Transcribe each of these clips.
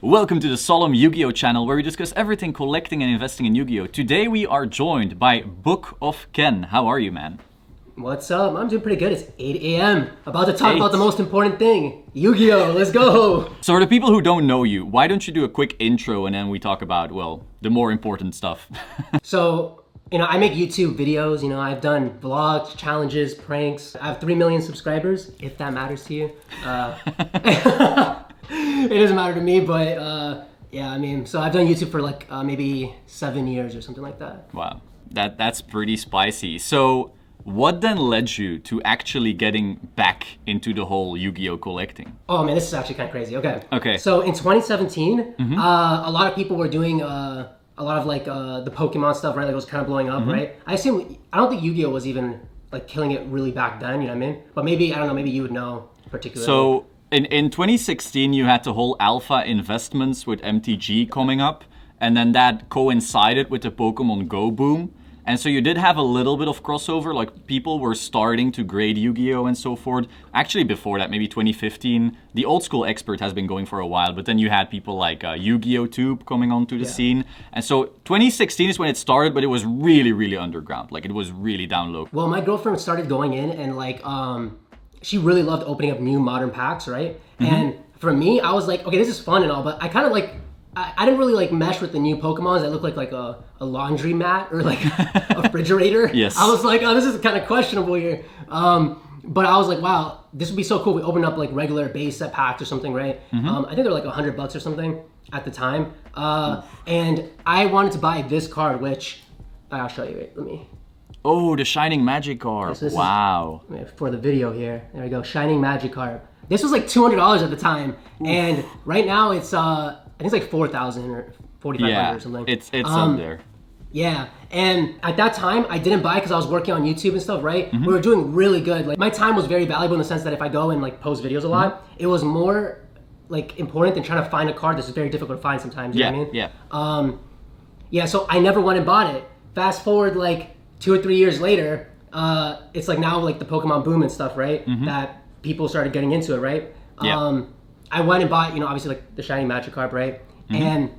Welcome to the solemn Yu-Gi-Oh channel where we discuss everything collecting and investing in Yu-Gi-Oh. Today we are joined by BookOfKen. How are you, man? What's up? I'm doing pretty good. It's 8 a.m. About to talk about the most important thing. Yu-Gi-Oh! Let's go! So for the people who don't know you, why don't you do a quick intro and then we talk about, well, the more important stuff. So, I make YouTube videos. I've done vlogs, challenges, pranks. I have 3 million subscribers, if that matters to you. It doesn't matter to me, but so I've done YouTube for like maybe 7 years or something like that. Wow, that's pretty spicy. So what then led you to actually getting back into the whole Yu-Gi-Oh collecting? Oh man, this is actually kind of crazy. Okay. So in 2017, a lot of people were doing a lot of like the Pokemon stuff, right? Like it was kind of blowing up, right? I don't think Yu-Gi-Oh was even like killing it really back then, you know what I mean? But maybe, I don't know, maybe you would know particularly. So in 2016, you had the whole alpha investments with MTG coming up, and then that coincided with the Pokemon Go boom. And so you did have a little bit of crossover, like people were starting to grade Yu-Gi-Oh! And so forth. Actually, before that, maybe 2015, the old school expert has been going for a while, but then you had people like Yu-Gi-Oh! Tube coming onto the scene. And so 2016 is when it started, but it was really, really underground. Like it was really down low. Well, my girlfriend started going in and like, she really loved opening up new modern packs, right? And for me, I was like, okay, this is fun and all, but I kind of like, I didn't really like mesh with the new Pokemons that look like a laundry mat or like a refrigerator. Yes. I was like, oh, this is kind of questionable here. But I was like, wow, this would be so cool. We opened up like regular base set packs or something, right? I think they're like $100 or something at the time. And I wanted to buy this card, which I'll show you. Wait, let me. Oh, the Shining Magikarp. So wow. For the video here. There we go. Shining Magikarp. This was like $200 at the time. And right now it's, I think it's like 4,000 or 4,500 or something. It's up there. Yeah. And at that time, I didn't buy because I was working on YouTube and stuff, right? We were doing really good. Like my time was very valuable in the sense that if I go and like post videos a lot, it was more like important than trying to find a card that's very difficult to find sometimes. You know what I mean? Yeah. So I never went and bought it. Fast forward like 2 or 3 years later, it's like now like the Pokemon boom and stuff, right? That people started getting into it, right? I went and bought, obviously like the Shining Magikarp, right? And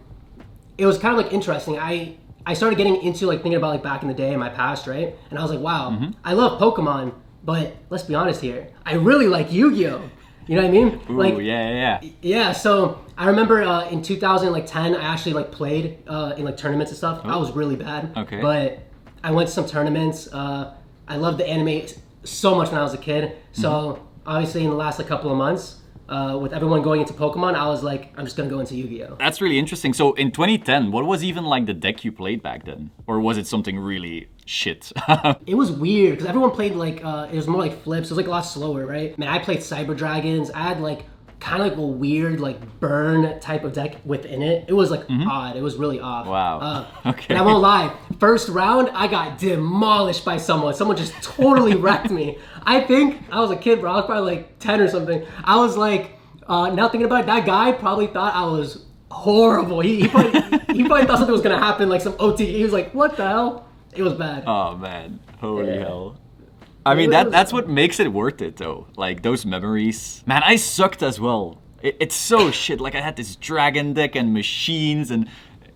it was kind of like interesting. I started getting into like thinking about like back in the day in my past, right? And I was like, wow, I love Pokemon, but let's be honest here, I really like Yu-Gi-Oh! You know what I mean? Ooh, like, yeah. So I remember in 2010, I actually like played in like tournaments and stuff. I was really bad, but I went to some tournaments. I loved the anime so much when I was a kid. So obviously in the last like couple of months, with everyone going into Pokemon, I was like, I'm just gonna go into Yu-Gi-Oh! That's really interesting. So in 2010, what was even like the deck you played back then? Or was it something really shit? It was weird, because everyone played like, it was more like flips. It was like a lot slower, right? Man, I played Cyber Dragons. I had like, kind of like a weird like burn type of deck within it. It was like odd. It was really off. Wow. Okay. And I won't lie, first round, I got demolished by someone. Someone just totally wrecked me. I think I was a kid, bro. I was probably like 10 or something. I was like, now thinking about it, that guy probably thought I was horrible. He probably thought something was gonna happen, like some OT. He was like, what the hell? It was bad. Oh man, holy hell. I mean, that's what makes it worth it though. Like those memories. Man, I sucked as well. It's so shit. Like I had this dragon deck and machines and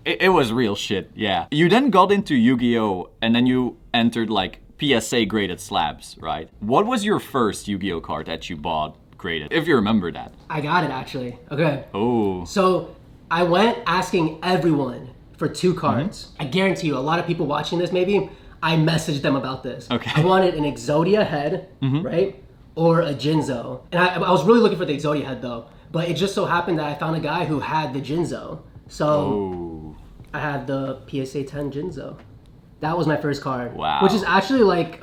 it was real shit, yeah. You then got into Yu-Gi-Oh! And then you entered like PSA graded slabs, right? What was your first Yu-Gi-Oh! Card that you bought graded, if you remember that? I got it actually, okay. Oh. So I went asking everyone for 2 cards. I guarantee you, a lot of people watching this maybe, I messaged them about this. Okay. I wanted an Exodia head, right? Or a Jinzo. And I was really looking for the Exodia head though, but it just so happened that I found a guy who had the Jinzo. So I had the PSA 10 Jinzo. That was my first card. Wow. Which is actually like,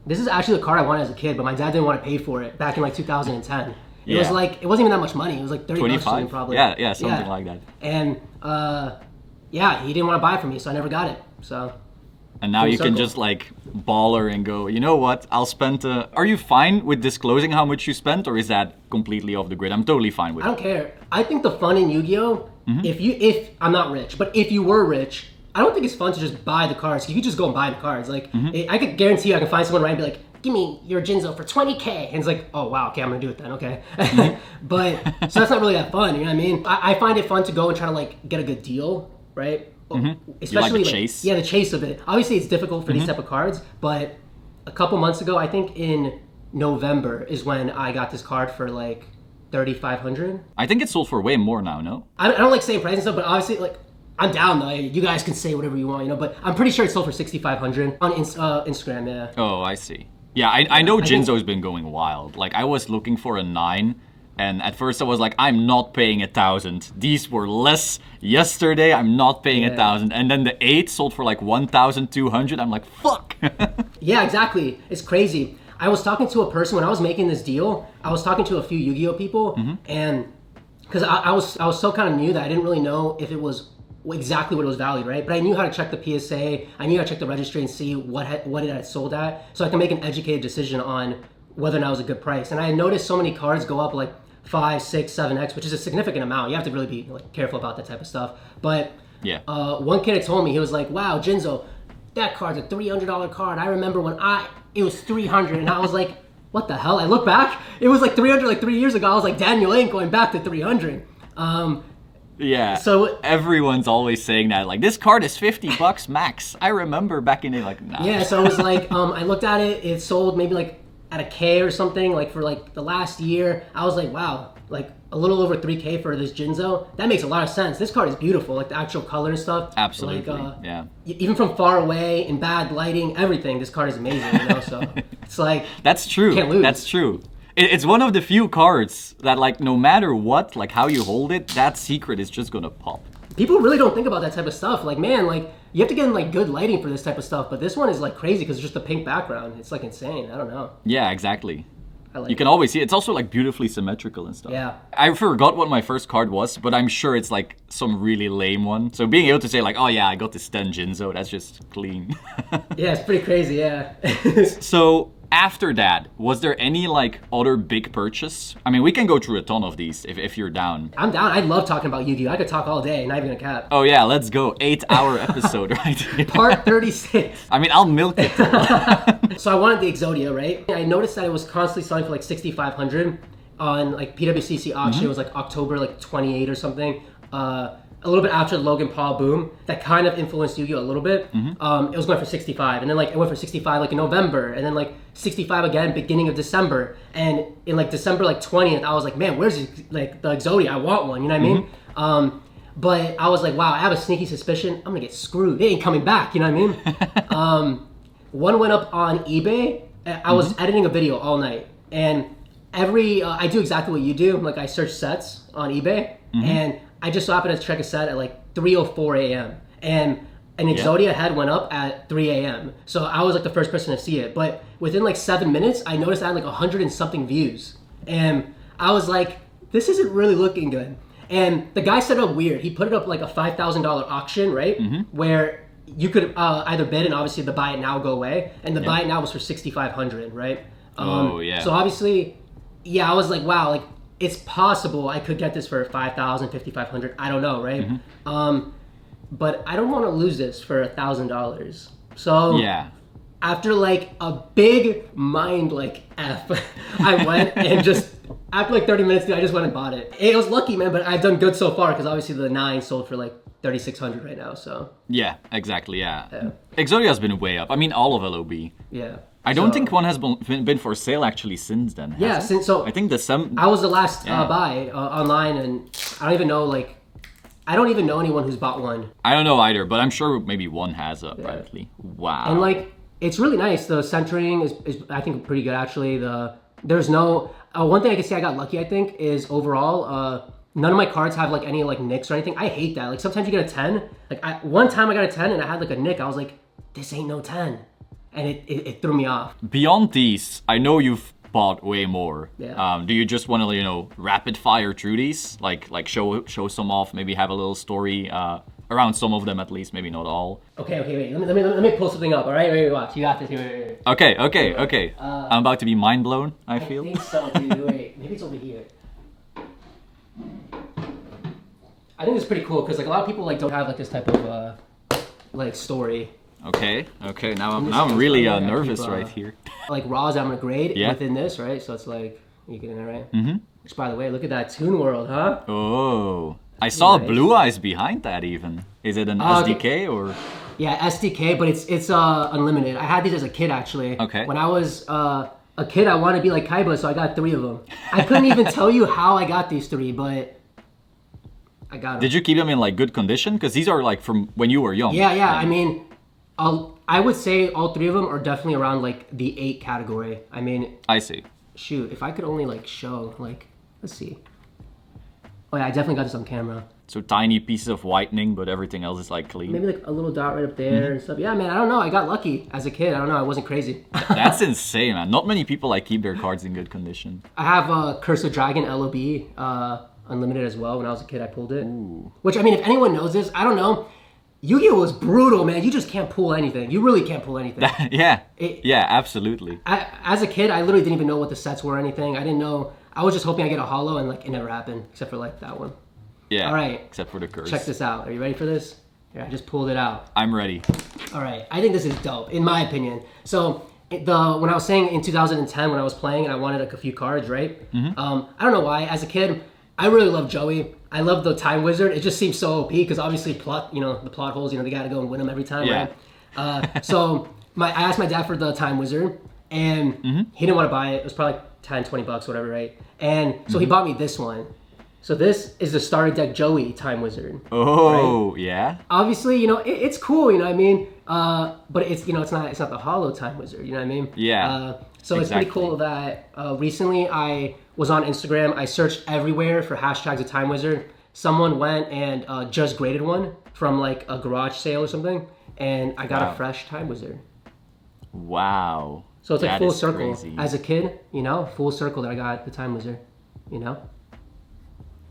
this is actually the card I wanted as a kid, but my dad didn't want to pay for it back in like 2010. It was like, it wasn't even that much money. It was like 30 bucks probably. Yeah, something like that. And yeah, he didn't want to buy it for me, so I never got it. So. And now you can just like baller and go, you know what, I'll spend, are you fine with disclosing how much you spent, or is that completely off the grid? I'm totally fine with it. I don't care. I think the fun in Yu-Gi-Oh! If I'm not rich, but if you were rich, I don't think it's fun to just buy the cards. You could just go and buy the cards. Like, I could guarantee you I can find someone right and be like, give me your Jinzo for 20K. And it's like, oh wow, okay, I'm gonna do it then, okay. But so that's not really that fun, you know what I mean? I find it fun to go and try to like get a good deal, right? Especially you like the chase? Yeah, the chase of it. Obviously it's difficult for these type of cards, but a couple months ago, I think in November is when I got this card for like 3,500. I think it's sold for way more now, no? I don't like saying price and stuff, but obviously like I'm down though. You guys can say whatever you want, you know, but I'm pretty sure it's sold for 6,500 on Instagram, yeah. Oh, I see. Yeah, I know Jinzo's been going wild. Like, I was looking for a 9, and at first I was like, I'm not paying 1,000. These were less yesterday, I'm not paying 1,000. And then the 8 sold for like 1,200. I'm like, fuck! Yeah, exactly. It's crazy. I was talking to a person when I was making this deal. I was talking to a few Yu-Gi-Oh people, and because I was so kind of new that I didn't really know if it was exactly what it was valued, right? But I knew how to check the PSA. I knew how to check the registry and see what it had sold at, so I can make an educated decision on whether or not it was a good price. And I noticed so many cards go up like 5, 6, 7x, which is a significant amount. You have to really be like careful about that type of stuff. But yeah, one kid had told me, he was like, "Wow, Jinzo, that card's a $300 card. I remember when it was 300," and I was like, "What the hell?" I look back, it was like 300 like 3 years ago. I was like, "Daniel ain't going back to 300." Yeah. So everyone's always saying that, like, this card is $50 max. I remember back in the like, nah. Yeah, so it was like, I looked at it. It sold maybe like at a K or something, like for like the last year. I was like, wow, like a little over 3K for this Jinzo. That makes a lot of sense. This card is beautiful, like the actual color and stuff. Absolutely. Like, yeah. Even from far away, in bad lighting, everything. This card is amazing, you know. So it's like that's true. Can't lose. That's true. It's one of the few cards that, like, no matter what, like how you hold it, that secret is just gonna pop. People really don't think about that type of stuff. Like, man, like you have to get in like good lighting for this type of stuff. But this one is like crazy because it's just a pink background. It's like insane. I don't know. Yeah, exactly. Like you can always see it. It's also like beautifully symmetrical and stuff. Yeah. I forgot what my first card was, but I'm sure it's like some really lame one. So being able to say like, oh yeah, I got this 10 Jinzo, that's just clean. Yeah, it's pretty crazy, yeah. So after that, was there any like other big purchase? I mean, we can go through a ton of these if you're down. I'm down. I love talking about Yu-Gi-Oh! I could talk all day, not even a cap. Oh yeah, let's go. 8-hour episode, right? Part 36. I mean, I'll milk it. So I wanted the Exodia, right? I noticed that it was constantly selling for like 6,500 on like PWCC auction. It was like October like 28 or something. A little bit after the Logan Paul boom, that kind of influenced Yu-Gi-Oh! A little bit. It was going for 65, and then like it went for 65 like in November, and then like 65 again beginning of December, and in like December like 20th, I was like, man, where's like the Exodia? I want one, you know what I mean? But I was like, wow, I have a sneaky suspicion I'm gonna get screwed. It ain't coming back, you know what I mean? One went up on eBay. I was editing a video all night, and I do exactly what you do. Like I search sets on eBay, and I just so happened to check a set at like 3:04 a.m. and an Exodia head went up at 3 a.m. So I was like the first person to see it. But within like 7 minutes, I noticed I had like 100 and something views. And I was like, this isn't really looking good. And the guy set it up weird. He put it up like a $5,000 auction, right? Where you could either bid and obviously the buy it now go away. And the buy it now was for 6,500, right? Oh, yeah. So obviously, yeah, I was like, wow, like, it's possible I could get this for 5,000, 5,500. I don't know, right? But I don't want to lose this for $1,000. So yeah, after like a big mind like F, I went and just after like 30 minutes, dude, I just went and bought it. It was lucky, man, but I've done good so far because obviously the 9 sold for like 3,600 right now. So yeah, exactly. Yeah. Exodia has been way up. I mean, all of LOB. Yeah. I don't think one has been for sale actually since then. Yeah, since so I think I was the last buy online, and I don't even know anyone who's bought one. I don't know either, but I'm sure maybe one has privately. Wow. And like it's really nice. The centering is I think pretty good actually. There's no one thing I can say I got lucky. I think is overall none of my cards have like any like nicks or anything. I hate that. Like sometimes you get a 10. Like one time I got a 10 and I had like a nick. I was like, this ain't no 10. And it threw me off. Beyond these, I know you've bought way more. Yeah. Do you just want to, rapid fire through these? Like show some off, maybe have a little story around some of them at least, maybe not all. Okay, wait. Let me pull something up, all right? Wait, watch. You got this. Wait. Okay. I'm about to be mind blown, I feel. I think so, dude. Wait, maybe it's over here. I think it's pretty cool because like a lot of people like don't have like this type of like story. Okay. Now this I'm is really funny. I nervous keep, right here. Like raws I'm gonna grade Yeah. within this, right? So it's like you get in there, right? Mm-hmm. Which, by the way, look at that Toon World, huh? Oh, I saw nice. Blue Eyes behind that even. Is it an SDK or? Yeah, SDK, but it's unlimited. I had these as a kid actually. Okay. When I was a kid, I wanted to be like Kaiba, so I got 3 of them. I couldn't even tell you how I got these 3, but I got them. Did you keep them in like good condition? Because these are like from when you were young. Yeah. I mean, I would say all 3 of them are definitely around like the 8 category. I mean, I see. shoot, if I could only like show, like, let's see. Oh yeah, I definitely got this on camera. So tiny pieces of whitening, but everything else is like clean. Maybe like a little dot right up there and stuff. Yeah, man, I don't know. I got lucky as a kid. I don't know. I wasn't crazy. That's insane, man. Not many people like keep their cards in good condition. I have Curse of Dragon LOB unlimited as well. When I was a kid, I pulled it. Ooh. Which, I mean, if anyone knows this, I don't know. YuGiOh was brutal, man. You just can't pull anything. You really can't pull anything. Yeah, absolutely. As a kid, I literally didn't even know what the sets were or anything. I didn't know. I was just hoping I get a holo, and like it never happened, except for like that one. Yeah. All right. Except for the curse. Check this out. Are you ready for this? Yeah, I just pulled it out. I'm ready. All right. I think this is dope, in my opinion. So when I was saying in 2010 when I was playing and I wanted like a few cards, right? I don't know why. As a kid, I really loved Joey. I love the Time Wizard. It just seems so OP because obviously the plot holes, they got to go and win them every time, right? So I asked my dad for the Time Wizard, and he didn't want to buy it. It was probably like 10, 20 bucks, whatever, right? And so he bought me this one. So this is the starter deck Joey Time Wizard. Oh, right? Yeah. Obviously, it's cool, you know what I mean? But it's not the holo Time Wizard, you know what I mean? Yeah. So it's pretty cool that recently I was on Instagram. I searched everywhere for hashtags of Time Wizard. Someone went and just graded one from like a garage sale or something, and I got a fresh Time Wizard. Wow. So it's like full circle. Crazy. As a kid, full circle that I got the Time Wizard,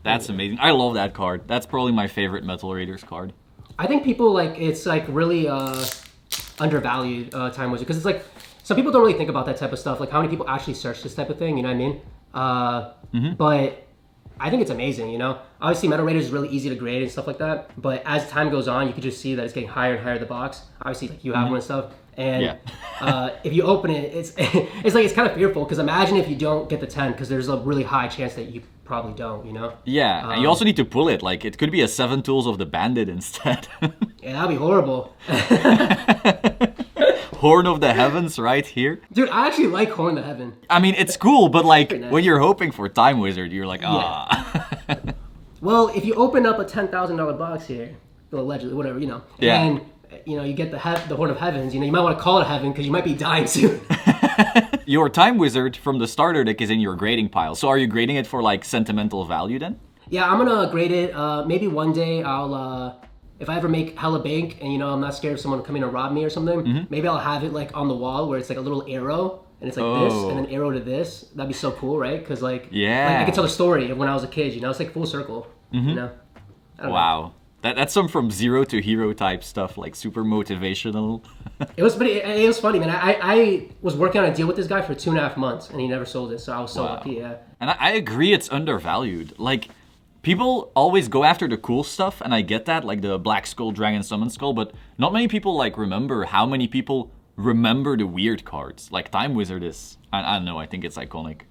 That's amazing. I love that card. That's probably my favorite Metal Raiders card. I think people it's like really undervalued Time Wizard because it's like some people don't really think about that type of stuff. Like how many people actually search this type of thing? You know what I mean? But I think it's amazing. Obviously Metal Raiders is really easy to grade and stuff like that. But as time goes on, you can just see that it's getting higher and higher the box. Obviously, like you have one and stuff. And if you open it, it's it's kind of fearful because imagine if you don't get the 10 because there's a really high chance that you probably don't. Yeah, and you also need to pull it. Like it could be a 7 Tools of the Bandit instead. Yeah, that'd be horrible. Horn of the Heavens right here. Dude, I actually like Horn of the Heaven. I mean, it's cool, but like nice. when you're hoping for Time Wizard, you're like, ah. Well, if you open up a $10,000 box here, allegedly, whatever, and you get the Horn of Heavens, you might want to call it Heaven because you might be dying soon. Your Time Wizard from the starter deck is in your grading pile. So are you grading it for like sentimental value then? Yeah, I'm gonna grade it. Maybe one day I'll, if I ever make hella bank and I'm not scared of someone coming to rob me or something, maybe I'll have it like on the wall where it's like a little arrow and it's like this and an arrow to this. That'd be so cool, right? Because like I could tell the story of when I was a kid. It's like full circle. I don't know. That's some from zero to hero type stuff, like super motivational. It was funny, man. I was working on a deal with this guy for 2.5 months, and he never sold it, so I was so lucky, yeah. And I agree it's undervalued. Like, people always go after the cool stuff, and I get that, like the Black Skull, Dragon Summon Skull, but not many people, like, remember how many people remember the weird cards. Like, Time Wizard is, I don't know, I think it's iconic.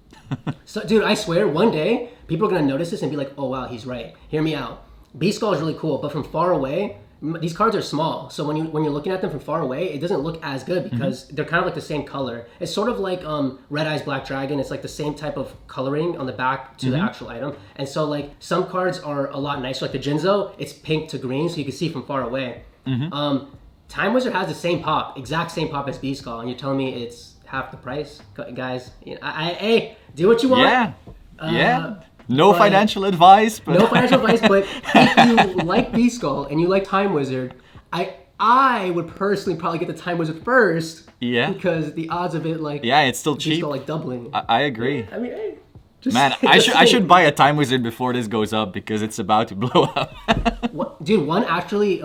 So, dude, I swear, one day, people are going to notice this and be like, oh, wow, he's right. Hear me out. B-Skull is really cool, but from far away, these cards are small. So when you're looking at them from far away, it doesn't look as good because they're kind of like the same color. It's sort of like Red Eyes Black Dragon. It's like the same type of coloring on the back to the actual item. And so like some cards are a lot nicer. Like the Jinzo, it's pink to green, so you can see from far away. Time Wizard has the same pop, exact same pop as B-Skull, and you're telling me it's half the price, guys? Hey, do what you want. Yeah. No financial advice. But no financial advice, but if you like B-Skull and you like Time Wizard, I would personally probably get the Time Wizard first. Yeah. Because the odds of it, like... Yeah, it's still cheap. B-Skull, like, doubling. I agree. I mean, hey... Man, I should buy a Time Wizard before this goes up because it's about to blow up. Dude, one actually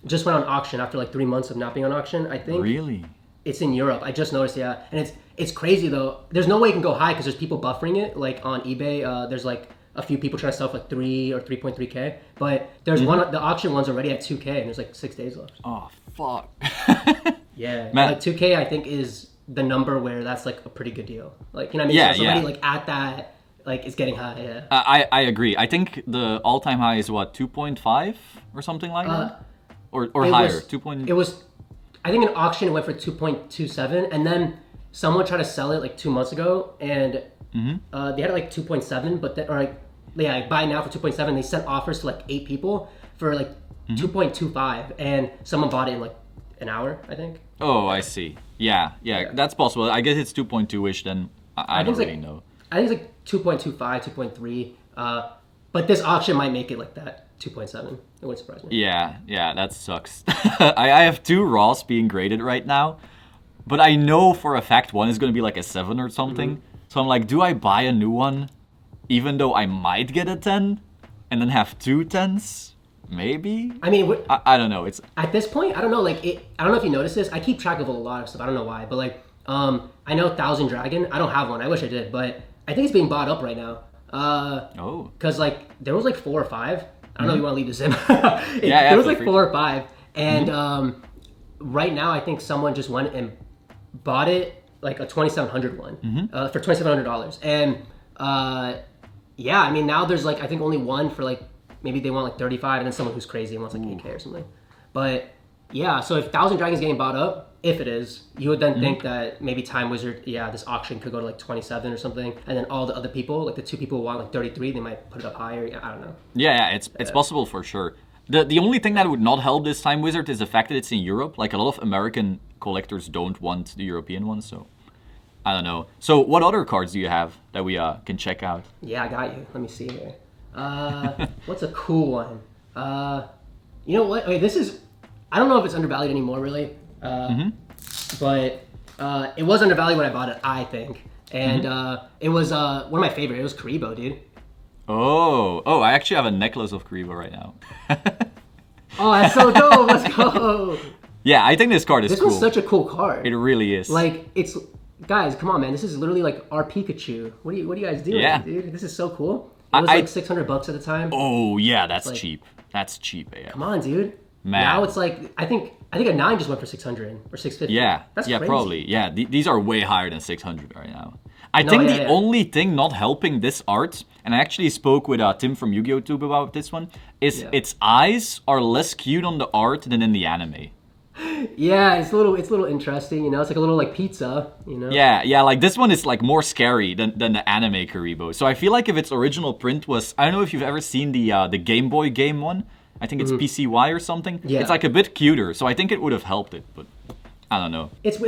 just went on auction after like 3 months of not being on auction, I think. Really? It's in Europe. I just noticed, yeah. And it's crazy, though. There's no way it can go high because there's people buffering it. Like, on eBay, there's, like, a few people trying to sell for like 3 or 3.3K. But there's one, the auction one's already at 2K, and there's like 6 days left. Oh, fuck. Yeah, Man. like 2K I think is the number where that's like a pretty good deal. Like, you know what I mean? Yeah, So somebody yeah. like at that, like it's getting high, yeah. I agree. I think the all-time high is what, 2.5 or something like that? Or It higher, was- 2. It was, I think an auction it went for 2.27, and then someone tried to sell it like 2 months ago, and they had it like 2.7, but then, or like, yeah, like buy now for 2.7. They sent offers to like 8 people for like 2.25, and someone bought it in like an hour, I think. Oh, I see. Yeah, that's possible. I guess it's 2.2-ish then. I don't think it's really like- know. I think it's like 2.25, 2.3. But this auction might make it like that 2.7. It wouldn't surprise me. Yeah, that sucks. I have 2 Raws being graded right now, but I know for a fact one is going to be like a 7 or something. So I'm like, do I buy a new one, even though I might get a 10, and then have 2 10s? Maybe? I mean, I don't know. It's at this point, I don't know. Like, I don't know if you noticed this. I keep track of a lot of stuff. I don't know why, but like, I know Thousand Dragon. I don't have one. I wish I did, but I think it's being bought up right now. Because like there was like 4 or 5. I don't know if you want to leave this in. There was like 4 or 5, and right now I think someone just went and bought it like a 2700 one for $2,700, and yeah, I mean now there's like I think only one for like maybe they want like 35, and then someone who's crazy and wants like 8K or something. But yeah, so if Thousand Dragon's getting bought up, if it is, you would then think that maybe Time Wizard, this auction could go to like 27 or something, and then all the other people, like the 2 people who want like 33, they might put it up higher. I don't know. Yeah, it's possible for sure. The only thing that would not help this Time Wizard is the fact that it's in Europe. Like a lot of American collectors don't want the European one, so I don't know. So what other cards do you have that we can check out? Yeah, I got you. Let me see here. What's a cool one? You know what? Okay, this is. I don't know if it's undervalued anymore, really. But it was undervalued when I bought it, I think. And it was one of my favorite. It was Karibo, dude. Oh, I actually have a necklace of Karibo right now. Oh, that's so dope. Let's go. Yeah, I think this card is This cool. was such a cool card. It really is. Like, it's... Guys, come on, man. This is literally like our Pikachu. What are you guys doing, Yeah. dude? This is so cool. It was like $600 at the time. Oh, yeah, that's cheap. That's cheap, yeah. Come on, dude. Man. Now it's like... I think a 9 just went for 600 or 650. Yeah, That's yeah, crazy. probably. Yeah, these are way higher than 600 right now. I think the only thing not helping this art, and I actually spoke with Tim from YuGiOh Tube about this one, is its eyes are less cute on the art than in the anime. Yeah, it's a little interesting, you know. It's like a little like pizza, you know. Yeah, like this one is like more scary than the anime Karibo. So I feel like if its original print was, I don't know if you've ever seen the Game Boy game one. I think it's PCY or something. Yeah. It's like a bit cuter, so I think it would have helped it, but I don't know. It's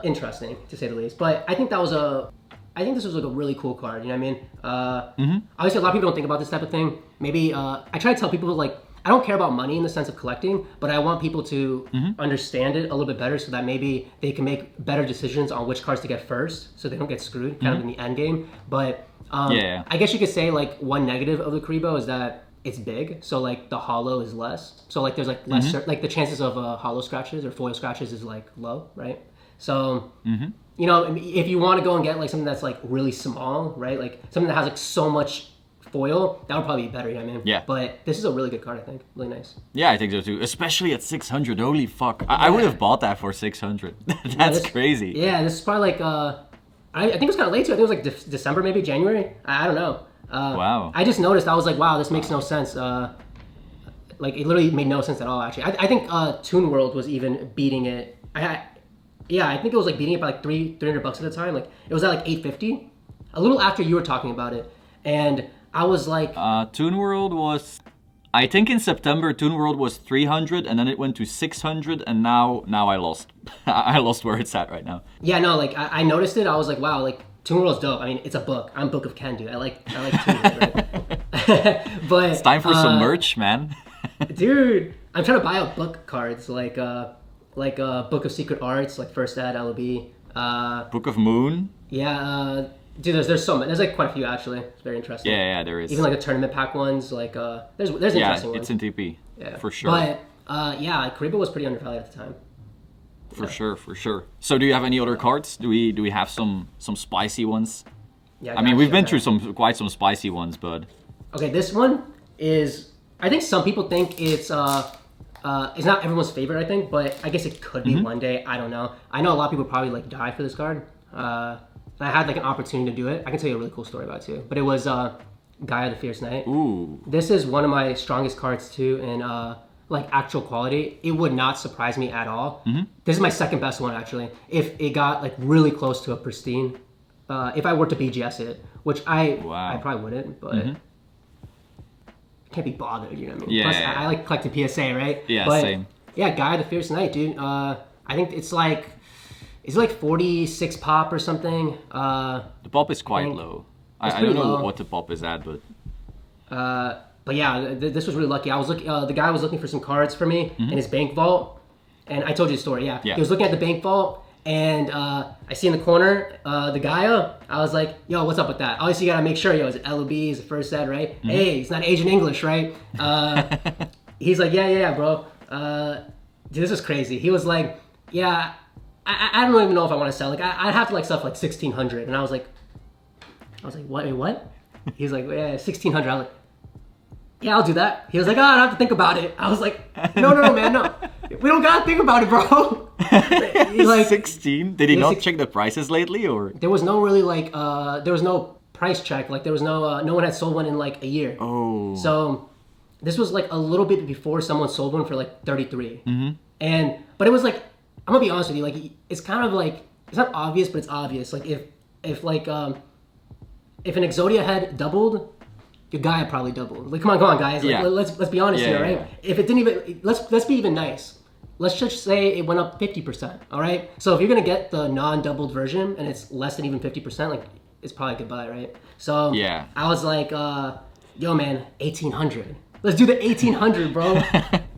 interesting to say the least, but I think this was like a really cool card. You know what I mean? Obviously, a lot of people don't think about this type of thing. Maybe I try to tell people like I don't care about money in the sense of collecting, but I want people to understand it a little bit better so that maybe they can make better decisions on which cards to get first, so they don't get screwed kind of in the end game. But I guess you could say like one negative of the Karibo is that it's big, so like the hollow is less. So like there's like less like the chances of hollow scratches or foil scratches is like low, right? So you know, if you want to go and get like something that's like really small, right? Like something that has like so much foil, that would probably be better, you know what I mean? Yeah. But this is a really good card, I think. Really nice. Yeah, I think so too. Especially at 600. Holy fuck. I would have bought that for 600. That's crazy. Yeah, this is probably like I think it was kind of late too. I think it was like December, maybe January. I don't know. Wow. I just noticed. I was like, wow, this makes no sense. Like it literally made no sense at all. Actually, I think Toon World was even beating it. I think it was like beating it by like $300 at the time. Like it was at like 850, a little after you were talking about it, and I was like, Toon World was, I think in September Toon World was 300, and then it went to 600, and now I lost. I lost where it's at right now. Yeah, no, like I noticed it. I was like, wow, like Toon World's dope. I mean, it's a book. I'm BookOfKen's, dude. I like Toon World, right? But It's time for some merch, man. Dude, I'm trying to buy out book cards like Book of Secret Arts, like First Ed, LOB. Book of Moon. Yeah, dude, there's so many. There's like quite a few actually. It's very interesting. Yeah, there is. Even like the tournament pack ones, like there's interesting ones. Yeah, it's in TP. Yeah, for sure. But Karibo was pretty undervalued at the time. For sure. So do you have any other cards? Do we have some spicy ones? Yeah, I mean, we've been through quite some spicy ones, but Okay, this one is, I think some people think it's not everyone's favorite, I think, but I guess it could be one day. I don't know. I know a lot of people probably like die for this card. I had like an opportunity to do it. I can tell you a really cool story about it too. But it was Gaia the Fierce Knight. Ooh. This is one of my strongest cards too in like actual quality. It would not surprise me at all. This is my second best one actually. If it got like really close to a pristine, if I were to BGS it, which I probably wouldn't, but I can't be bothered, you know what I mean? Yeah. Plus, I like collecting PSA, right? Yeah, but, same. Yeah, Gaia the Fierce Knight, dude. I think it's like, is it like 46 pop or something? The pop is quite low. I don't know what the pop is at, but... But yeah, this was really lucky. I was looking. The guy was looking for some cards for me in his bank vault, and I told you the story. Yeah. He was looking at the bank vault, and I see in the corner the Gaia. I was like, "Yo, what's up with that?" Obviously, you gotta make sure. Yo, is it LOB? Is it first set, right? Hey, it's not Asian English, right? He's like, "Yeah, bro." Dude, this is crazy. He was like, "Yeah, I don't even know if I want to sell. Like, I'd have to like stuff like 1,600." And I was like, "What? Wait, what?" He's like, "Yeah, 1,600." I was like, "Yeah, I'll do that." He was like, "Oh, I don't have to think about it." I was like, no, man, no. We don't gotta think about it, bro. He's like, 16? Did he not check the prices lately, or? There was no really like, there was no price check. Like there was no, no one had sold one in like a year. Oh. So this was like a little bit before someone sold one for like 33. But it was like, I'm gonna be honest with you, like it's kind of like, it's not obvious, but it's obvious. Like if an Exodia had doubled, your Gaia probably doubled. Like, come on, guys. Like, let's be honest here, right? If it didn't even, let's be even nice. Let's just say it went up 50%. All right. So if you're gonna get the non-doubled version and it's less than even 50%, like it's probably goodbye, right? So I was like, yo, man, 1,800. Let's do the 1,800, bro.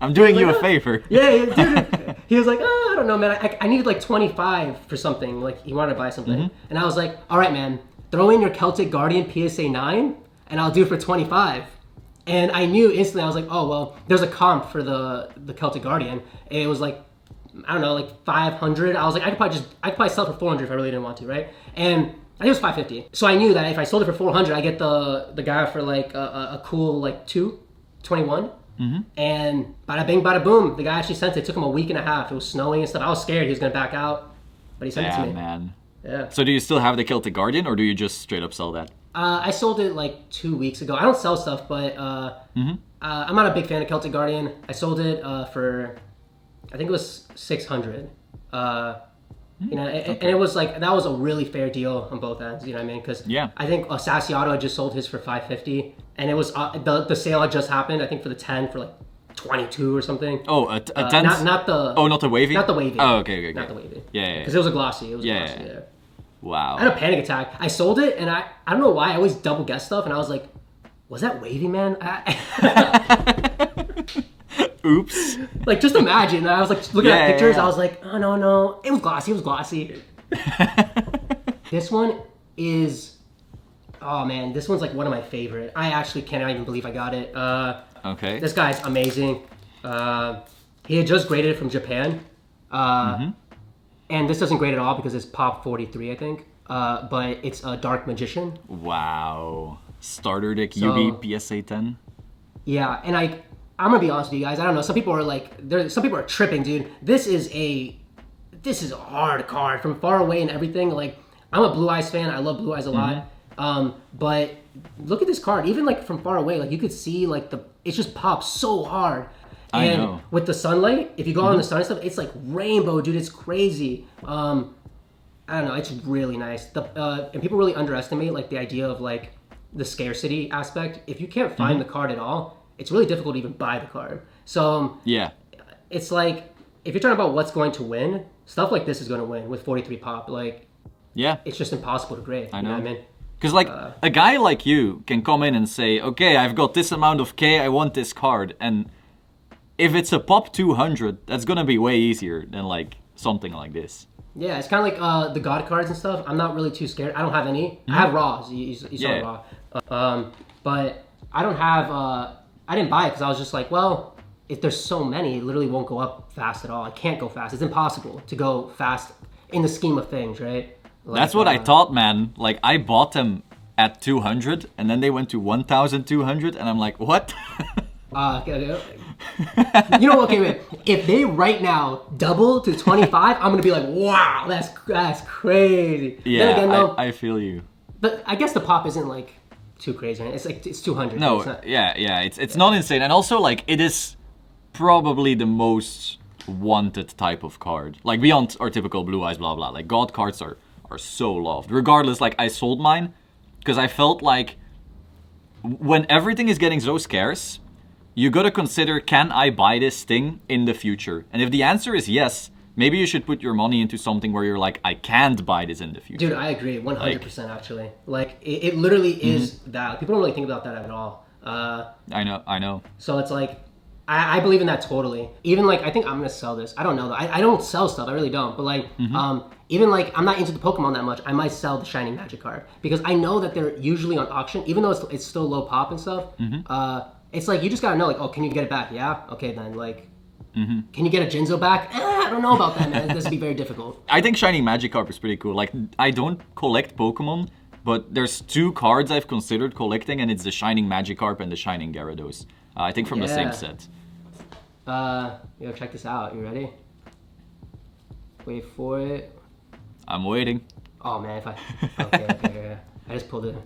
I'm doing you a favor. Yeah, dude. He was like, I don't know, man. I needed like 25 for something. Like he wanted to buy something, and I was like, all right, man. Throw in your Celtic Guardian PSA 9. And I'll do it for 25. And I knew instantly, I was like, oh, well, there's a comp for the Celtic Guardian. And it was like, I don't know, like 500. I was like, I could probably sell it for 400 if I really didn't want to, right? And I think it was 550. So I knew that if I sold it for 400, I get the guy for like a cool like 21. And bada bing, bada boom. The guy actually sent it. It took him a week and a half. It was snowing and stuff. I was scared he was going to back out. But he sent it to me. Man. Yeah. So do you still have the Celtic Guardian, or do you just straight up sell that? I sold it like 2 weeks ago. I don't sell stuff, but I'm not a big fan of Celtic Guardian. I sold it for, I think it was 600. You know, and it was like, that was a really fair deal on both ends. You know what I mean? Because I think Sassiato just sold his for 550, and it was the sale had just happened. I think for the 10 for like 22 or something. Oh, a 10? Not the. Oh, not the wavy. Not the wavy. Oh, okay. Not the wavy. Yeah. Because it was a glossy. It was a glossy. Yeah. Wow. I had a panic attack. I sold it, and I don't know why. I always double guess stuff, and I was like, was that wavy, man? Oops. Like, just imagine. I was like, looking at pictures. I was like, oh, no. It was glossy. This one is, oh, man. This one's like one of my favorite. I actually cannot even believe I got it. Okay. This guy's amazing. He had just graded it from Japan. And this doesn't grade at all because it's pop 43, I think. But it's a Dark Magician. Wow. Starter deck Yugi PSA 10. Yeah, and I'm gonna be honest with you guys. I don't know. Some people are like, some people are tripping, dude. This is a hard card from far away and everything. Like, I'm a Blue Eyes fan. I love Blue Eyes a lot. But look at this card. Even like from far away, like you could see like it just pops so hard. And I know. With the sunlight, if you go on the sun and stuff, it's like rainbow, dude. It's crazy. I don't know. It's really nice. And people really underestimate like the idea of like the scarcity aspect. If you can't find the card at all, it's really difficult to even buy the card. So it's like if you're talking about what's going to win, stuff like this is going to win with 43 pop. Like, it's just impossible to grade. I know. You know what I mean? Because like a guy like you can come in and say, okay, I've got this amount of K, I want this card, and if it's a pop 200, that's gonna be way easier than like something like this. Yeah, it's kind of like the God cards and stuff. I'm not really too scared. I don't have any. I have raws. You saw raw. But I don't have. I didn't buy it because I was just like, well, if there's so many, it literally won't go up fast at all. I can't go fast. It's impossible to go fast in the scheme of things, right? Like, that's what I thought, man. Like I bought them at 200, and then they went to 1,200, and I'm like, what? You know, okay, man. If they right now double to 25, I'm gonna be like, wow, that's crazy. Yeah, then again, though, I feel you. but I guess the pop isn't like too crazy. Right? It's 200. No, it's not, it's not insane, and also like it is probably the most wanted type of card, like beyond our typical blue eyes, blah blah. Like god cards are so loved. Regardless, like I sold mine because I felt like when everything is getting so scarce, you gotta consider, can I buy this thing in the future? And if the answer is yes, maybe you should put your money into something where you're like, I can't buy this in the future. Dude, I agree, 100% actually. Like, it literally is that. People don't really think about that at all. I know. So it's like, I believe in that totally. Even like, I think I'm gonna sell this. I don't know though. I don't sell stuff, I really don't. But like, even like, I'm not into the Pokemon that much. I might sell the Shining Magikarp. Because I know that they're usually on auction, even though it's still low pop and stuff. It's like, you just gotta know, like, oh, can you get it back? Yeah? Okay, then, like, can you get a Jinzo back? I don't know about that, man. This would be very difficult. I think Shining Magikarp is pretty cool. Like, I don't collect Pokemon, but there's 2 cards I've considered collecting, and it's the Shining Magikarp and the Shining Gyarados. I think from the same set. Yo, check this out. You ready? Wait for it. I'm waiting. Oh, man, if I... Okay. I just pulled it.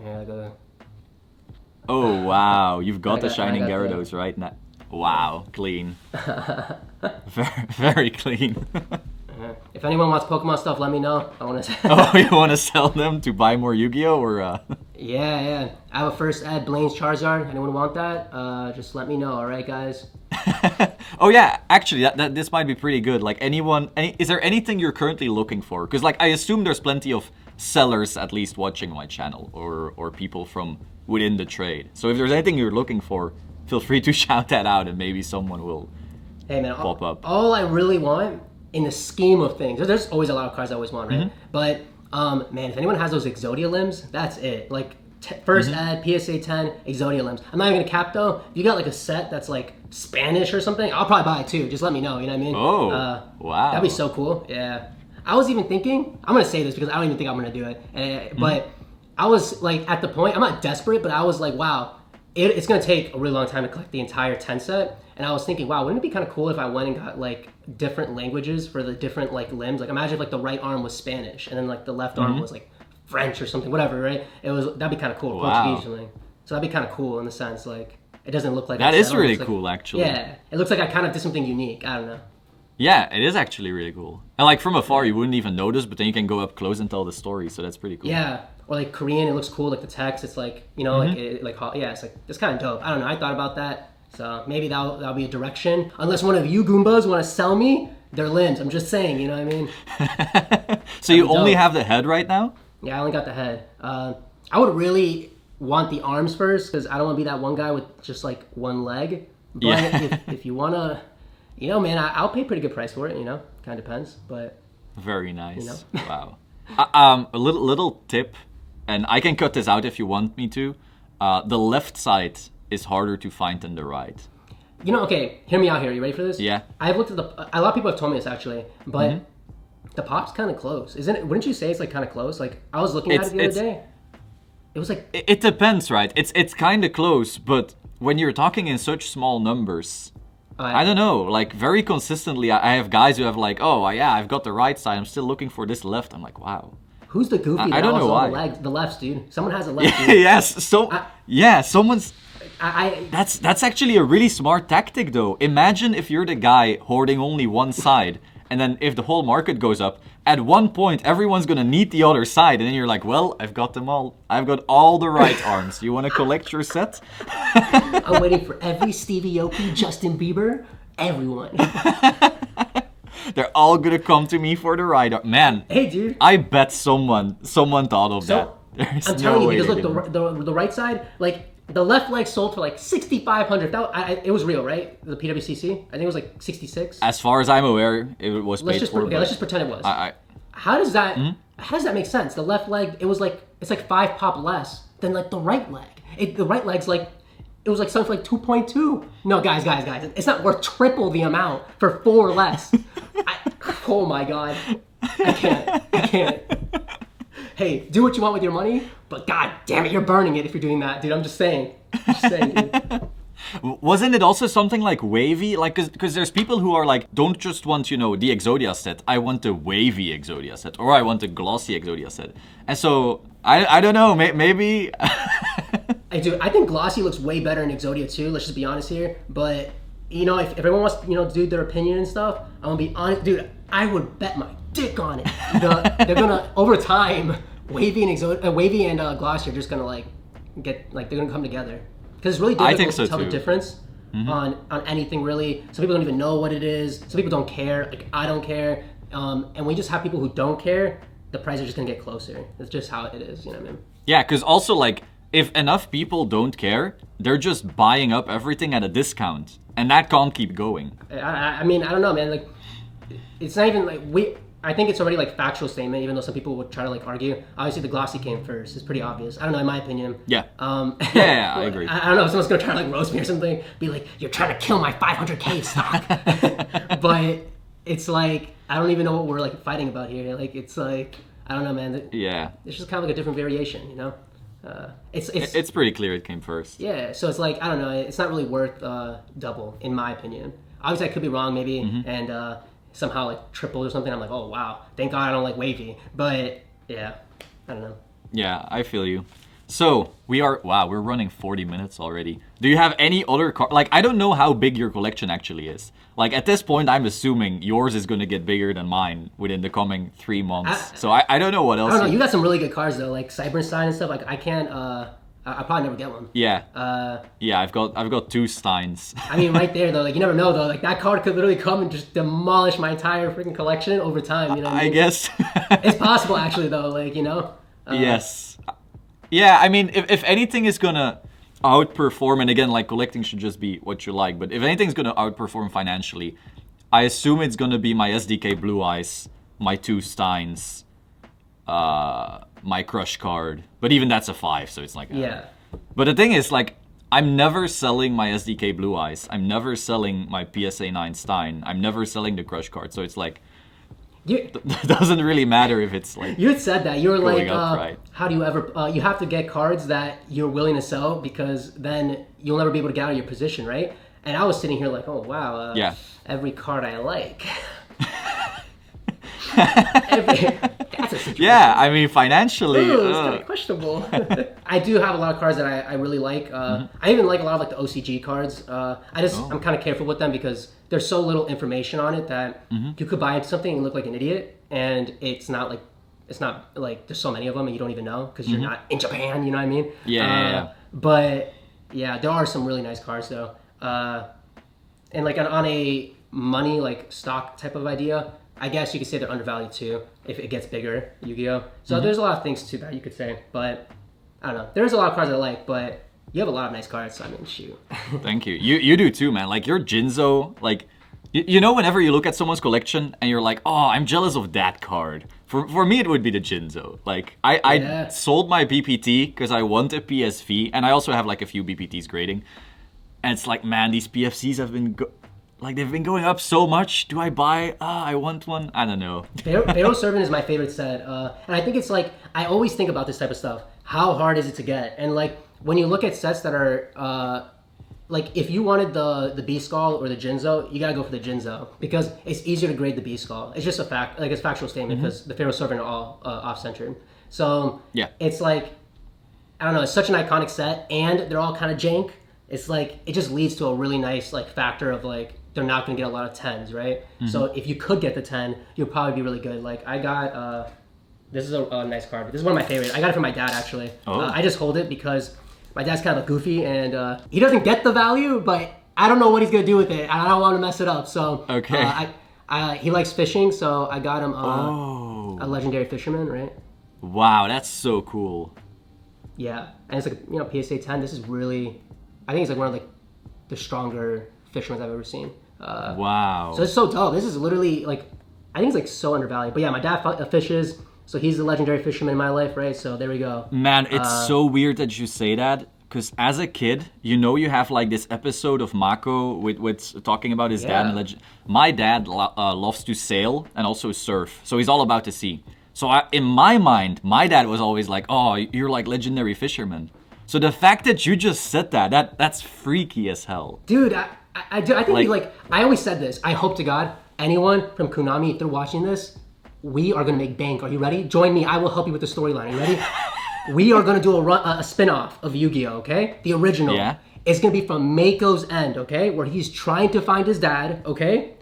Yeah, I gotta... Oh, wow. You've got the Shining Gyarados right now. Wow, clean. Very clean. If anyone wants Pokemon stuff, let me know. I want to... Oh, you want to sell them to buy more Yu-Gi-Oh? Or, Yeah. I have a first ed Blaine's Charizard. Anyone want that? Just let me know, alright, guys? Oh, yeah. Actually, this might be pretty good. Like, is there anything you're currently looking for? Because, like, I assume there's plenty of sellers at least watching my channel, or people from within the trade. So if there's anything you're looking for, feel free to shout that out and maybe someone will pop up. All I really want in the scheme of things, there's always a lot of cards I always want, right? But man, if anyone has those Exodia limbs, that's it. Like first ed, PSA 10, Exodia limbs. I'm not even gonna cap though. If you got like a set that's like Spanish or something, I'll probably buy it too. Just let me know, you know what I mean? Oh, wow. That'd be so cool, yeah. I was even thinking, I'm gonna say this because I don't even think I'm gonna do it, but I was like at the point, I'm not desperate, but I was like, wow, it's gonna take a really long time to collect the entire 10 set. And I was thinking, wow, wouldn't it be kind of cool if I went and got like different languages for the different like limbs? Like imagine if like the right arm was Spanish and then like the left arm was like French or something, whatever, right? That'd be kind of cool, Portuguese or something. So that'd be kind of cool in the sense like it doesn't look like that is really cool actually. Yeah, it looks like I kind of did something unique. I don't know. Yeah, it is actually really cool. And like from afar, you wouldn't even notice, but then you can go up close and tell the story. So that's pretty cool. Yeah, or like Korean, it looks cool. Like the text, it's like it's like it's kind of dope. I don't know. I thought about that, so maybe that'll be a direction. Unless one of you Goombas want to sell me their limbs, I'm just saying. You know what I mean? So you only have the head right now? Yeah, I only got the head. I would really want the arms first because I don't want to be that one guy with just like one leg. But if you wanna. You know, man, I'll pay a pretty good price for it, you know? Kind of depends, but... Very nice. You know? Wow. A little tip, and I can cut this out if you want me to. The left side is harder to find than the right. You know, okay, hear me out here. You ready for this? Yeah. I've looked at a lot of people have told me this, actually, but the pop's kind of close. Wouldn't you say it's, like, kind of close? Like, I was looking at it the other day. It was like... It depends, right? It's kind of close, but when you're talking in such small numbers... I don't know, like very consistently I have guys who have like, oh yeah, I've got the right side, I'm still looking for this left. I'm like, wow. Who's the goofy I don't know why. The lefts, dude. Someone has a left, dude. Yes, someone's... That's actually a really smart tactic though. Imagine if you're the guy hoarding only one side, and then if the whole market goes up, at one point everyone's gonna need the other side, and then you're like, well, I've got them all. I've got all the right arms. You wanna collect your set? I'm waiting for every Stevie Aoki, Justin Bieber, everyone. They're all gonna come to me for the right arm. Man, hey dude. I bet someone thought of that. There's I'm telling no you, way because look, the right side, like, the left leg sold for like $6,500. It was real, right? The PWCC? I think it was like 66. As far as I'm aware, it was paid for. Okay, let's just pretend it was. How does that make sense? The left leg, it's like 5 pop less than like the right leg. The right leg's like, it was like something like 2.2. No, guys, it's not worth triple the amount for 4 less. Oh my god, I can't. hey, do what you want with your money, but god damn it, you're burning it if you're doing that, dude. I'm just saying. Dude. Wasn't it also something like wavy? Like, because there's people who are like, don't just want, the Exodia set. I want the wavy Exodia set, or I want the glossy Exodia set. And so, I don't know, maybe... Hey, dude, I think glossy looks way better in Exodia too, let's just be honest here. But, if everyone wants, to do their opinion and stuff, I'm gonna be honest. Dude, I would bet my dick on it. They're gonna, over time, wavy and glossy are just gonna, like, they're gonna come together. Because it's really difficult to tell the difference on anything, really. Some people don't even know what it is. Some people don't care. Like, I don't care. And when you just have people who don't care, the prices are just going to get closer. That's just how it is, you know what I mean? Yeah, because also, like, if enough people don't care, they're just buying up everything at a discount. And that can't keep going. I mean, I don't know, man. Like, it's not even, like, I think it's already like factual statement, even though some people would try to like argue. Obviously, the glossy came first. It's pretty obvious. I don't know, in my opinion. Yeah. Yeah, I agree. I don't know if someone's gonna try to like roast me or something. Be like, you're trying to kill my 500K stock. But it's like, I don't even know what we're like fighting about here. Like, it's like, I don't know, man. Yeah. It's just kind of like a different variation, you know. It's pretty clear it came first. Yeah. So it's like, I don't know. It's not really worth double, in my opinion. Obviously, I could be wrong, maybe, and. Somehow like tripled or something. I'm like, oh wow, thank God I don't like wavy. But yeah, I don't know. Yeah, I feel you. So we're running 40 minutes already. Do you have any other like, I don't know how big your collection actually is. Like, at this point, I'm assuming yours is going to get bigger than mine within the coming 3 months. So I don't know what else. I don't know. You got some really good cards though, like Cyberstein and stuff. Like, I can't. I'll probably never get one. Yeah. Yeah, I've got 2 Steins. I mean, right there though, like, you never know though. Like, that card could literally come and just demolish my entire freaking collection over time. You know what I mean? I guess. It's possible actually though. Like, Yes. Yeah, I mean, if anything is gonna outperform, and again, like, collecting should just be what you like, but if anything's gonna outperform financially, I assume it's gonna be my SDK Blue Eyes, my 2 Steins, my Crush card. But even that's a 5, so it's like... Yeah. But the thing is, like, I'm never selling my SDK Blue Eyes. I'm never selling my PSA 9 Stein. I'm never selling the Crush card. So it's like... It doesn't really matter if it's like... You had said that. You were like, up, right? How do you ever... you have to get cards that you're willing to sell, because then you'll never be able to get out of your position, right? And I was sitting here like, oh, wow. Yeah. Every card I like... That's a situation. Yeah, I mean, financially... Ooh, it's kind of questionable. I do have a lot of cards that I really like. I even like a lot of like the OCG cards. I'm kind of careful with them because there's so little information on it that you could buy something and look like an idiot, and it's not like there's so many of them and you don't even know because you're not in Japan. You know what I mean? Yeah. But yeah, there are some really nice cards though. And like on a money like stock type of idea, I guess you could say they're undervalued too if it gets bigger, YuGiOh. So there's a lot of things to that you could say, but I don't know. There's a lot of cards I like, but you have a lot of nice cards, so I mean, shoot. Thank you. You do too, man. Like, your Jinzo, like, you know, whenever you look at someone's collection and you're like, oh, I'm jealous of that card. For me, it would be the Jinzo. Like, I sold my BPT because I want a PSV, and I also have like a few BPTs grading. And it's like, man, these PFCs have been... they've been going up so much. Do I buy? I want one. I don't know. Pharaoh Servant is my favorite set. And I think it's like, I always think about this type of stuff. How hard is it to get? And like, when you look at sets that are, like, if you wanted the B-Skull or the Jinzo, you gotta go for the Jinzo. Because it's easier to grade the B-Skull. It's just a fact, like, it's a factual statement because the Pharaoh Servant are all off-centered. So, yeah, it's like, I don't know, it's such an iconic set, and they're all kind of jank. It's like, it just leads to a really nice, like, factor of, like, they're not going to get a lot of 10s, right? So if you could get the 10, you'll probably be really good. Like, I got, this is a nice card. This is one of my favorites. I got it from my dad, actually. I just hold it because my dad's kind of a goofy, and he doesn't get the value, but I don't know what he's going to do with it. I don't want to mess it up. So he likes fishing, so I got him a legendary fisherman, right? Wow, that's so cool. Yeah, and it's like, PSA 10. This is really, I think it's like one of like the stronger fishermen I've ever seen. Wow. So it's so dope. This is literally like, I think it's like so undervalued. But yeah, my dad fishes, so he's the legendary fisherman in my life, right? So there we go. Man, it's so weird that you say that, because as a kid, you have like this episode of Mako with talking about his dad. And my dad loves to sail and also surf, so he's all about the sea. So in my mind, my dad was always like, oh, you're like legendary fisherman. So the fact that you just said that's freaky as hell. Dude, I think I always said this. I hope to God, anyone from Konami, if they're watching this, we are gonna make bank. Are you ready? Join me. I will help you with the storyline. Are you ready? We are gonna do a spin-off of Yu-Gi-Oh, okay? The original. Yeah. It's gonna be from Mako's end, okay? Where he's trying to find his dad, okay?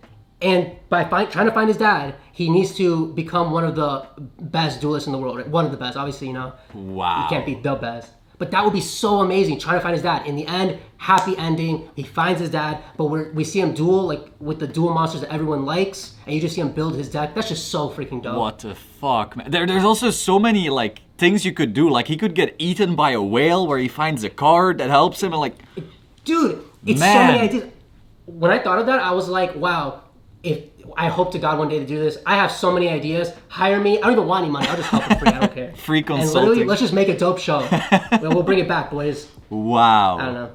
And by trying to find his dad, he needs to become one of the best duelists in the world. Right? One of the best, obviously, you know. Wow. You can't be the best. But that would be so amazing, trying to find his dad. In the end, happy ending. He finds his dad, but we see him duel like with the duel monsters that everyone likes, and you just see him build his deck. That's just so freaking dope. What the fuck, man? There's also so many like things you could do. Like he could get eaten by a whale, where he finds a card that helps him, and like, dude, it's so many ideas. When I thought of that, I was like, wow. I hope to God one day to do this. I have so many ideas. Hire me. I don't even want any money. I'll just help for free. I don't care. Free consulting. And literally, let's just make a dope show. We'll bring it back, boys. Wow. I don't know.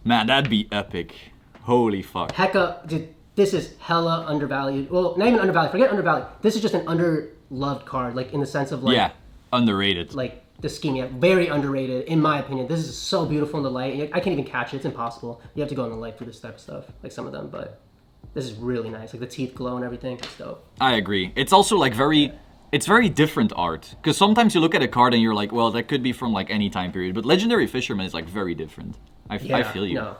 Man, that'd be epic. Holy fuck. Hecka, dude, this is hella undervalued. Well, not even undervalued. Forget undervalued. This is just an underloved card, like in the sense of like... Yeah, underrated. Like the scheme, yeah. Very underrated, in my opinion. This is so beautiful in the light. I can't even catch it. It's impossible. You have to go in the light for this type of stuff, like some of them, but... This is really nice, like the teeth glow and everything. It's dope. I agree. It's also like it's very different art. Because sometimes you look at a card and you're like, well, that could be from like any time period. But Legendary Fisherman is like very different. I feel you. No,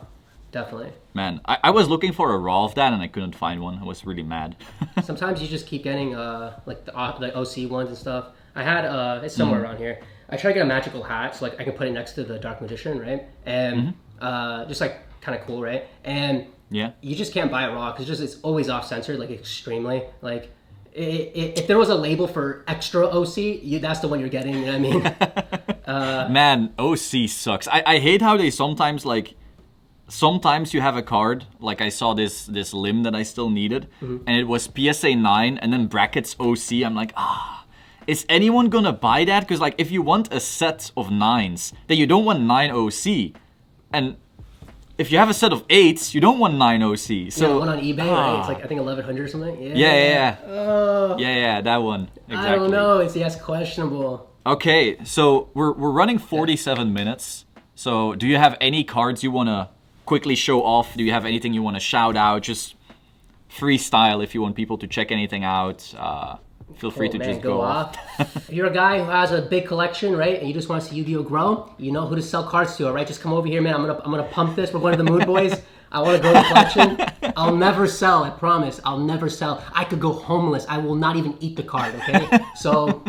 definitely. Man, I was looking for a raw of that and I couldn't find one. I was really mad. Sometimes you just keep getting like the OC ones and stuff. I had it's somewhere around here. I try to get a magical hat so like I can put it next to the Dark Magician, right? And just like kind of cool, right? And yeah, you just can't buy it raw because it's always off censored, like extremely. Like if there was a label for extra OC, that's the one you're getting. You know what I mean? Man, OC sucks. I hate how they sometimes like. Sometimes you have a card, like I saw this limb that I still needed, and it was PSA 9 and then brackets OC. I'm like, is anyone gonna buy that? Because like if you want a set of 9s, then you don't want 9 OC, and if you have a set of 8s, you don't want 9 OC. So one on eBay, right? It's like I think 1100 or something. Yeah, that one. Exactly. I don't know. It's questionable. Okay, so we're running 47 minutes. So do you have any cards you wanna quickly show off? Do you have anything you want to shout out? Just freestyle if you want people to check anything out. Feel free to just go off. If you're a guy who has a big collection, right, and you just want to see Yu-Gi-Oh grow, you know who to sell cards to, all right? Just come over here, man. I'm gonna pump this. We're going to the Mood Boys. I want to grow the collection. I'll never sell. I promise. I'll never sell. I could go homeless. I will not even eat the card. Okay. So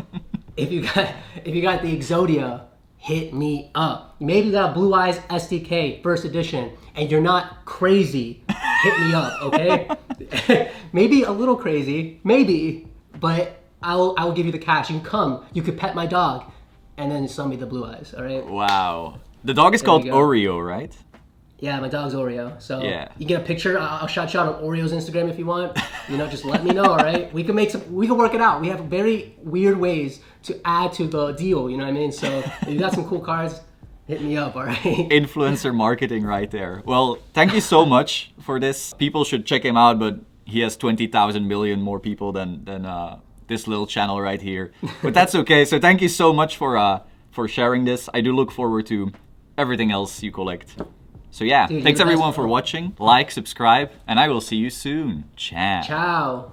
if you got the Exodia, hit me up. Maybe you got Blue Eyes SDK first edition, and you're not crazy. Hit me up, okay? Maybe a little crazy, maybe, but I will give you the cash. You can come. You could pet my dog, and then sell me the Blue Eyes. All right? Wow. The dog is called Oreo, right? Yeah, my dog's Oreo. So yeah. You get a picture. I'll shout you out on Oreo's Instagram if you want. You know, just let me know. All right? We can work it out. We have very weird ways to add to the deal. You know what I mean? So if you got some cool cards, hit me up. All right? Influencer marketing right there. Well, thank you so much for this. People should check him out, but he has 20,000 million more people than this little channel right here. But that's okay. So thank you so much for sharing this. I do look forward to everything else you collect. So yeah, dude, thanks everyone for watching. Like, subscribe, and I will see you soon. Ciao. Ciao.